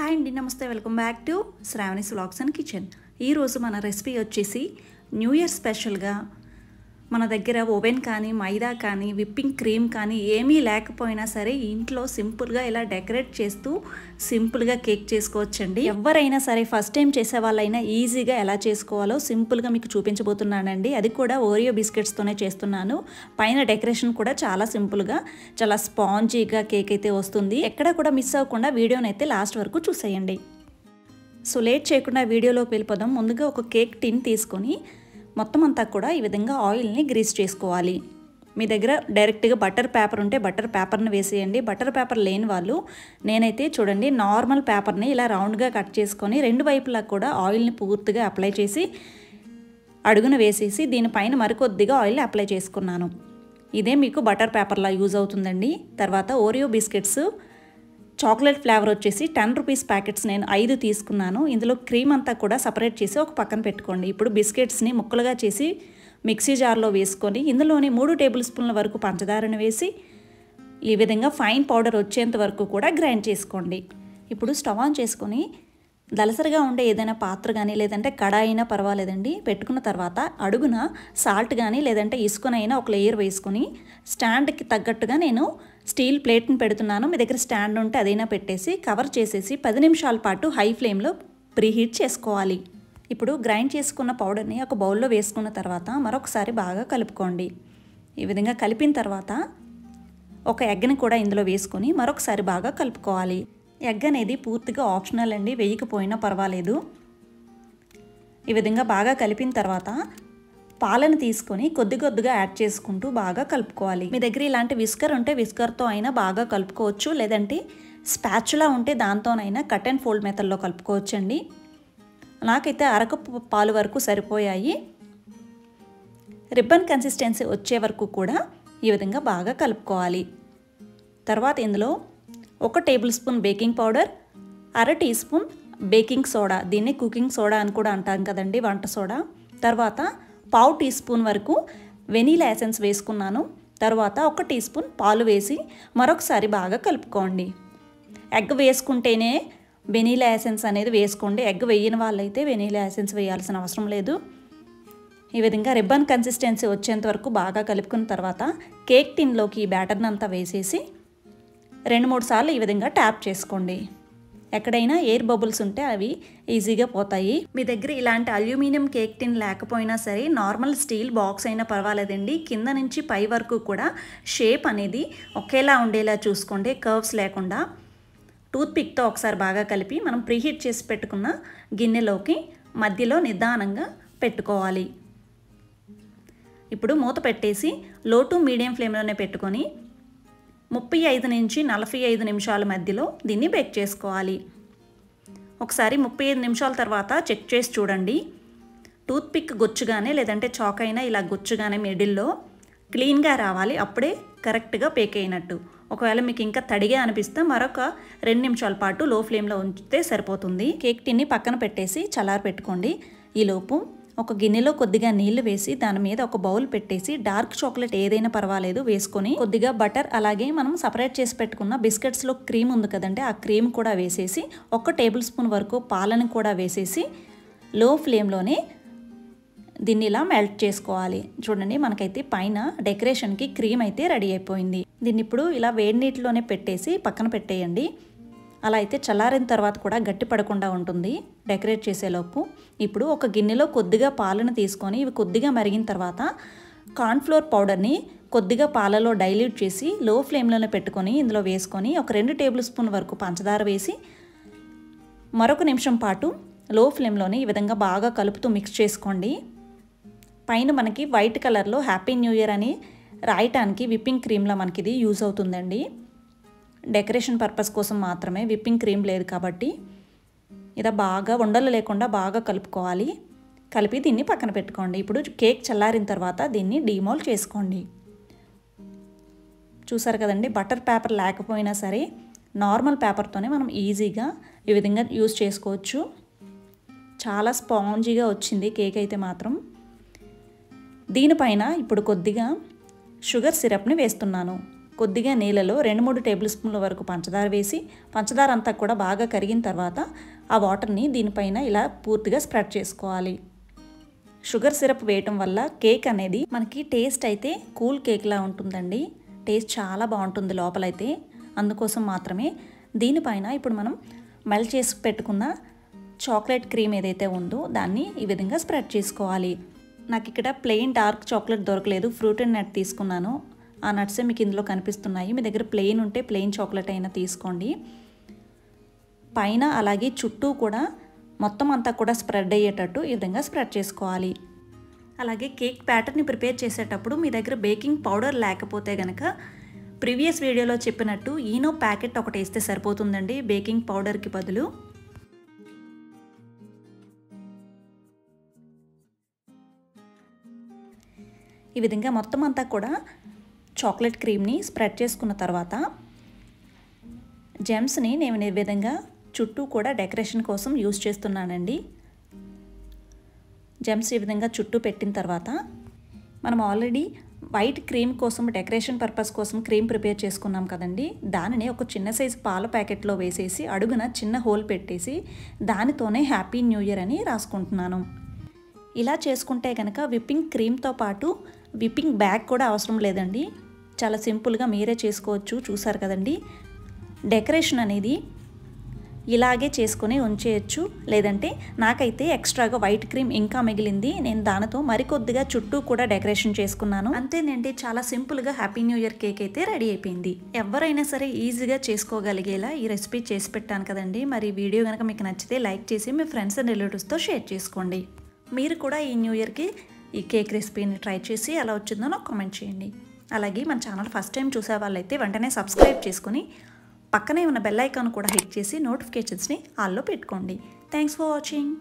Hi అండి, నమస్తే. Welcome back to Sravani's vlogs and kitchen. ఈరోజు మన రెసిపీ వచ్చేసి న్యూ ఇయర్ స్పెషల్గా మన దగ్గర ఓవెన్ కానీ మైదా కానీ విప్పింగ్ క్రీమ్ కానీ ఏమీ లేకపోయినా సరే ఇంట్లో సింపుల్గా ఇలా డెకరేట్ చేస్తూ సింపుల్గా కేక్ చేసుకోవచ్చండి. ఎవరైనా సరే ఫస్ట్ టైం చేసే వాళ్ళైనా ఈజీగా ఎలా చేసుకోవాలో సింపుల్గా మీకు చూపించబోతున్నానండి. అది కూడా ఓరియో బిస్కెట్స్తోనే చేస్తున్నాను. పైన డెకరేషన్ కూడా చాలా సింపుల్గా, చాలా స్పాంజీగా కేక్ అయితే వస్తుంది. ఎక్కడ కూడా మిస్ అవ్వకుండా వీడియోని అయితే లాస్ట్ వరకు చూసేయండి. సో లేట్ చేయకుండా వీడియోలోకి వెళ్ళిపోదాం. ముందుగా ఒక కేక్ టిన్ తీసుకొని మొత్తం అంతా కూడా ఈ విధంగా ఆయిల్ని గ్రీస్ చేసుకోవాలి. మీ దగ్గర డైరెక్ట్గా బటర్ పేపర్ ఉంటే బటర్ పేపర్ని వేసేయండి. బటర్ పేపర్ లేని వాళ్ళు నేనైతే చూడండి నార్మల్ పేపర్ని ఇలా రౌండ్గా కట్ చేసుకొని రెండు వైపులా కూడా ఆయిల్ని పూర్తిగా అప్లై చేసి అడుగున వేసేసి దీనిపైన మరికొద్దిగా ఆయిల్ అప్లై చేసుకున్నాను. ఇదే మీకు బటర్ పేపర్లా యూజ్ అవుతుందండి. తర్వాత ఓరియో బిస్కెట్స్ చాక్లెట్ ఫ్లేవర్ వచ్చేసి 10 రూపీస్ ప్యాకెట్స్ నేను 5 తీసుకున్నాను. ఇందులో క్రీమ్ అంతా కూడా సపరేట్ చేసి ఒక పక్కన పెట్టుకోండి. ఇప్పుడు బిస్కెట్స్ని ముక్కలుగా చేసి మిక్సీ జార్లో వేసుకొని ఇందులోని 3 టేబుల్ స్పూన్ల వరకు పంచదారను వేసి ఈ విధంగా ఫైన్ పౌడర్ వచ్చేంత వరకు కూడా గ్రైండ్ చేసుకోండి. ఇప్పుడు స్టవ్ ఆన్ చేసుకొని దలసరిగా ఉండే ఏదైనా పాత్ర కానీ లేదంటే కడాయి అయినా పర్వాలేదండి పెట్టుకున్న తర్వాత అడుగున సాల్ట్ కానీ లేదంటే ఇసుకనైనా ఒక లేయర్ వేసుకొని స్టాండ్కి తగ్గట్టుగా నేను స్టీల్ ప్లేట్ని పెడుతున్నాను. మీ దగ్గర స్టాండ్ ఉంటే అదైనా పెట్టేసి కవర్ చేసేసి 10 నిమిషాల పాటు హై ఫ్లేమ్లో ప్రీహీట్ చేసుకోవాలి. ఇప్పుడు గ్రైండ్ చేసుకున్న పౌడర్ని ఒక బౌల్లో వేసుకున్న తర్వాత మరొకసారి బాగా కలుపుకోండి. ఈ విధంగా కలిపిన తర్వాత ఒక ఎగ్ని కూడా ఇందులో వేసుకొని మరొకసారి బాగా కలుపుకోవాలి. ఎగ్ అనేది పూర్తిగా ఆప్షనల్ అండి, వేయకపోయినా పర్వాలేదు. ఈ విధంగా బాగా కలిపిన తర్వాత పాలను తీసుకొని కొద్ది కొద్దిగా యాడ్ చేసుకుంటూ బాగా కలుపుకోవాలి. మీ దగ్గర ఇలాంటి విస్కర్ ఉంటే విస్కర్తో అయినా బాగా కలుపుకోవచ్చు, లేదంటే స్పాచులా ఉంటే దాంతోనైనా కట్ అండ్ ఫోల్డ్ మెథడ్లో కలుపుకోవచ్చండి. నాకైతే అరకప్పు పాలు వరకు సరిపోయాయి. రిబ్బన్ కన్సిస్టెన్సీ వచ్చే వరకు కూడా ఈ విధంగా బాగా కలుపుకోవాలి. తర్వాత ఇందులో 1 tablespoon baking powder, 1/2 teaspoon baking soda, దీన్ని కుకింగ్ సోడా అని కూడా అంటాం కదండి, వంట సోడా. తర్వాత 1/2 టీ స్పూన్ వరకు వెనీలా ఎసెన్స్ వేసుకున్నాను. తర్వాత 1 టీ స్పూన్ పాలు వేసి మరొకసారి బాగా కలుపుకోండి. ఎగ్ వేసుకుంటేనే వెనీలా ఎసెన్స్ అనేది వేసుకోండి. ఎగ్ వేయని వాళ్ళైతే వెనీలా ఎసెన్స్ వేయాల్సిన అవసరం లేదు. ఈ విధంగా రిబ్బన్ కన్సిస్టెన్సీ వచ్చేంత వరకు బాగా కలుపుకున్న తర్వాత కేక్ టిన్లోకి ఈ బ్యాటర్ని అంతా వేసేసి 2-3 సార్లు ఈ విధంగా ట్యాప్ చేసుకోండి. ఎక్కడైనా ఎయిర్ బబుల్స్ ఉంటే అవి ఈజీగా పోతాయి. మీ దగ్గర ఇలాంటి అల్యూమినియం కేక్ టిన్ లేకపోయినా సరే నార్మల్ స్టీల్ బాక్స్ అయినా పర్వాలేదండి. కింద నుంచి పై వరకు కూడా షేప్ అనేది ఒకేలా ఉండేలా చూసుకోండి, కర్వ్స్ లేకుండా. టూత్పిక్తో ఒకసారి బాగా కలిపి మనం ప్రీహీట్ చేసి పెట్టుకున్న గిన్నెలోకి మధ్యలో నిదానంగా పెట్టుకోవాలి. ఇప్పుడు మూత పెట్టేసి లో టు మీడియం ఫ్లేమ్లోనే పెట్టుకొని 35 నుంచి 45 నిమిషాల మధ్యలో దీన్ని బేక్ చేసుకోవాలి. ఒకసారి 35 నిమిషాల తర్వాత చెక్ చేసి చూడండి. టూత్పిక్ గొచ్చుగానే లేదంటే చాక్ అయినా ఇలా గొచ్చుగానే మిడిల్లో క్లీన్గా రావాలి. అప్పుడే కరెక్ట్గా బేక్ అయినట్టు. ఒకవేళ మీకు ఇంకా తడిగా అనిపిస్తే మరొక 2 నిమిషాల పాటు లో ఫ్లేమ్లో ఉంచితే సరిపోతుంది. కేక్ టిన్ని పక్కన పెట్టేసి చల్లారి పెట్టుకోండి. ఈలోపు ఒక గిన్నెలో కొద్దిగా నీళ్లు వేసి దాని మీద ఒక బౌల్ పెట్టేసి డార్క్ చాక్లెట్ ఏదైనా పర్వాలేదు వేసుకొని కొద్దిగా బటర్, అలాగే మనం సపరేట్ చేసి పెట్టుకున్న బిస్కెట్స్లో క్రీమ్ ఉంది కదండి, ఆ క్రీమ్ కూడా వేసేసి 1 టేబుల్ స్పూన్ వరకు పాలను కూడా వేసేసి లో ఫ్లేమ్లోనే దీన్ని ఇలా మెల్ట్ చేసుకోవాలి. చూడండి మనకైతే పైన డెకరేషన్కి క్రీమ్ అయితే రెడీ అయిపోయింది. దీన్ని ఇప్పుడు ఇలా వేడి నీటిలోనే పెట్టేసి పక్కన పెట్టేయండి. అలా అయితే చల్లారిన తర్వాత కూడా గట్టి పడకుండా ఉంటుంది డెకరేట్ చేసేలోపు. ఇప్పుడు ఒక గిన్నెలో కొద్దిగా పాలను తీసుకొని ఇవి కొద్దిగా మరిగిన తర్వాత కార్న్ఫ్లోర్ పౌడర్ని కొద్దిగా పాలలో డైల్యూట్ చేసి లో ఫ్లేమ్లోనే పెట్టుకొని ఇందులో వేసుకొని ఒక 2 టేబుల్ స్పూన్ వరకు పంచదార వేసి మరొక నిమిషం పాటు లో ఫ్లేమ్లోనే ఈ విధంగా బాగా కలుపుతూ మిక్స్ చేసుకోండి. పైన మనకి వైట్ కలర్లో హ్యాపీ న్యూ ఇయర్ అని రాయటానికి విప్పింగ్ క్రీమ్లా మనకి ఇది యూజ్ అవుతుందండి. డెకరేషన్ పర్పస్ కోసం మాత్రమే, విప్పింగ్ క్రీమ్ లేదు కాబట్టి. ఇలా బాగా ఉండలు లేకుండా బాగా కలుపుకోవాలి. కలిపి దీన్ని పక్కన పెట్టుకోండి. ఇప్పుడు కేక్ చల్లారిన తర్వాత దీన్ని డీమోల్డ్ చేసుకోండి. చూసారు కదండి, బటర్ పేపర్ లేకపోయినా సరే నార్మల్ పేపర్తోనే మనం ఈజీగా ఈ విధంగా యూజ్ చేసుకోవచ్చు. చాలా స్పాంజీగా వచ్చింది కేక్ అయితే మాత్రం. దీనిపైన ఇప్పుడు కొద్దిగా షుగర్ సిరప్ని వేస్తున్నాను. కొద్దిగా నీళ్ళలో 2-3 టేబుల్ స్పూన్ల వరకు పంచదార వేసి పంచదార అంతా కూడా బాగా కరిగిన తర్వాత ఆ వాటర్ని దీనిపైన ఇలా పూర్తిగా స్ప్రెడ్ చేసుకోవాలి. షుగర్ సిరప్ వేయటం వల్ల కేక్ అనేది మనకి టేస్ట్ అయితే కూల్ కేక్లా ఉంటుందండి. టేస్ట్ చాలా బాగుంటుంది లోపలైతే. అందుకోసం మాత్రమే దీనిపైన ఇప్పుడు మనం మెల్ట్ చేసి పెట్టుకున్న చాక్లెట్ క్రీమ్ ఏదైతే ఉందో దాన్ని ఈ విధంగా స్ప్రెడ్ చేసుకోవాలి. నాకు ఇక్కడ ప్లెయిన్ డార్క్ చాక్లెట్ దొరకలేదు, ఫ్రూట్ అండ్ నట్ తీసుకున్నాను. ఆ నట్సే మీకు ఇందులో కనిపిస్తున్నాయి. మీ దగ్గర ప్లెయిన్ ఉంటే ప్లెయిన్ చాక్లెట్ అయినా తీసుకోండి. పైన అలాగే చుట్టూ కూడా మొత్తం అంతా కూడా స్ప్రెడ్ అయ్యేటట్టు ఈ విధంగా స్ప్రెడ్ చేసుకోవాలి. అలాగే కేక్ బ్యాటర్ని ప్రిపేర్ చేసేటప్పుడు మీ దగ్గర బేకింగ్ పౌడర్ లేకపోతే కనుక ప్రీవియస్ వీడియోలో చెప్పినట్టు ఈనో ప్యాకెట్ ఒకటి వేస్తే సరిపోతుందండి బేకింగ్ పౌడర్కి బదులు. ఈ విధంగా మొత్తం అంతా కూడా చాక్లెట్ క్రీమ్ని స్ప్రెడ్ చేసుకున్న తర్వాత జెమ్స్ని నేను ఈ విధంగా చుట్టూ కూడా డెకరేషన్ కోసం యూజ్ చేస్తున్నానండి. జెమ్స్ ఈ విధంగా చుట్టూ పెట్టిన తర్వాత మనం ఆల్రెడీ వైట్ క్రీమ్ కోసం డెకరేషన్ పర్పస్ కోసం క్రీమ్ ప్రిపేర్ చేసుకున్నాం కదండి. దానిని ఒక చిన్న సైజు పాల ప్యాకెట్లో వేసేసి అడుగున చిన్న హోల్ పెట్టేసి దానితోనే హ్యాపీ న్యూ ఇయర్ అని రాసుకుంటున్నాను. ఇలా చేసుకుంటే కనుక విప్పింగ్ క్రీమ్తో పాటు విప్పింగ్ బ్యాగ్ కూడా అవసరం లేదండి. చాలా సింపుల్గా మీరే చేసుకోవచ్చు. చూసారు కదండి. డెకరేషన్ అనేది ఇలాగే చేసుకొని ఉంచేయచ్చు. లేదంటే నాకైతే ఎక్స్ట్రాగా వైట్ క్రీమ్ ఇంకా మిగిలింది, నేను దానితో మరికొద్దిగా చుట్టూ కూడా డెకరేషన్ చేసుకున్నాను. అంతేనండి, చాలా సింపుల్గా హ్యాపీ న్యూ ఇయర్ కేక్ అయితే రెడీ అయిపోయింది. ఎవరైనా సరే ఈజీగా చేసుకోగలిగేలా ఈ రెసిపీ చేసి పెట్టాను కదండి. మరి ఈ వీడియో కనుక మీకు నచ్చితే లైక్ చేసి మీ ఫ్రెండ్స్ అండ్ రిలేటివ్స్తో షేర్ చేసుకోండి. మీరు కూడా ఈ న్యూ ఇయర్కి ఈ కేక్ రెసిపీని ట్రై చేసి ఎలా వచ్చిందో నాకు కామెంట్ చేయండి. అలాగే మన ఛానల్ ఫస్ట్ టైం చూసే వాళ్ళైతే వెంటనే సబ్స్క్రైబ్ చేసుకుని పక్కనే ఉన్న బెల్ ఐకాన్ కూడా హిట్ చేసి నోటిఫికేషన్స్ని ఆల్లో పెట్టుకోండి. Thanks for watching.